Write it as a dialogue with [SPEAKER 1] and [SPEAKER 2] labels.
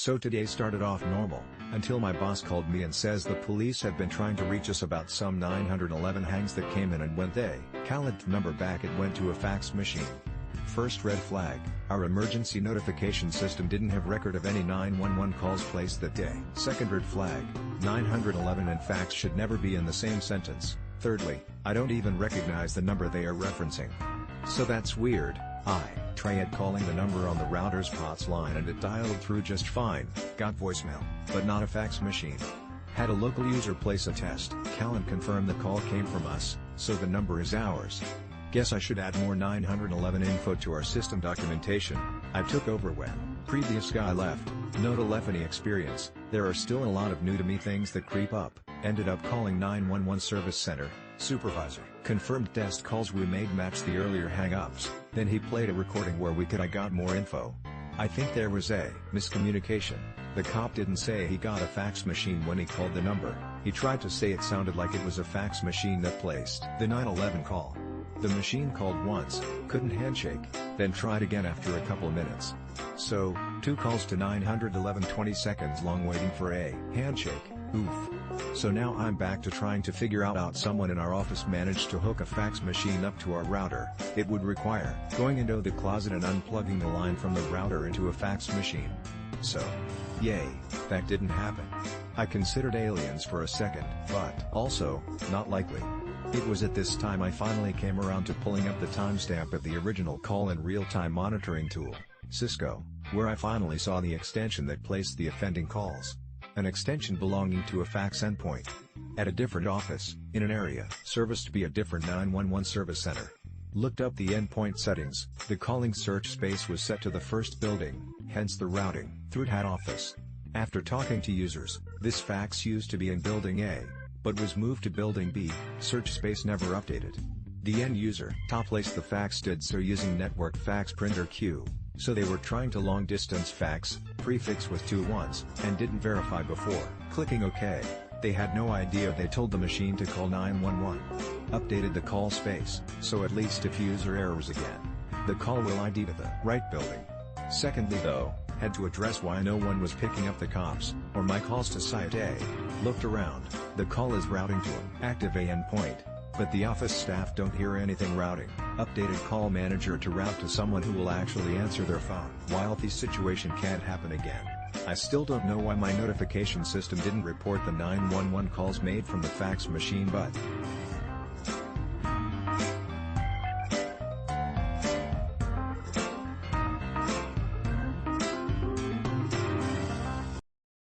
[SPEAKER 1] So today started off normal, until my boss called me and says the police have been trying to reach us about some 911 hangs that came in, and when they called the number back it went to a fax machine. First red flag, our emergency notification system didn't have record of any 911 calls placed that day. Second red flag, 911 and fax should never be in the same sentence. Thirdly, I don't even recognize the number they are referencing. So that's weird. I tried calling the number on the router's POTS line and it dialed through just fine, got voicemail, but not a fax machine. Had a local user place a test call and confirm the call came from us, so the number is ours. Guess I should add more 911 info to our system documentation. I took over when previous guy left. No telephony experience, there are still a lot of new to me things that creep up. Ended up calling 911 service center, supervisor. Confirmed test calls we made matched the earlier hang-ups, then he played a recording where I got more info. I think there was a miscommunication. The cop didn't say he got a fax machine when he called the number, he tried to say it sounded like it was a fax machine that placed the 911 call. The machine called once, couldn't handshake, then tried again after a couple minutes. So, 2 calls to 911 20 seconds long waiting for a handshake, oof. So now I'm back to trying to figure out someone in our office managed to hook a fax machine up to our router. It would require going into the closet and unplugging the line from the router into a fax machine. So, yay, that didn't happen. I considered aliens for a second, but also, not likely. It was at this time I finally came around to pulling up the timestamp of the original call and real-time monitoring tool, Cisco, where I finally saw the extension that placed the offending calls. An extension belonging to a fax endpoint. At a different office, in an area serviced by a different 911 service center. Looked up the endpoint settings, the calling search space was set to the first building, hence the routing, through that office. After talking to users, this fax used to be in building A, but was moved to building B, search space never updated. The end user placed the fax did so using network fax printer queue. So they were trying to long-distance fax, prefix with 2 ones, and didn't verify before clicking OK. They had no idea they told the machine to call 911. Updated the call space, so at least if user errors again, the call will ID to the right building. Secondly though, had to address why no one was picking up the cops, or my calls to site A. Looked around, the call is routing to an active A endpoint. But the office staff don't hear anything routing. Updated call manager to route to someone who will actually answer their phone. While this situation can't happen again, I still don't know why my notification system didn't report the 911 calls made from the fax machine, but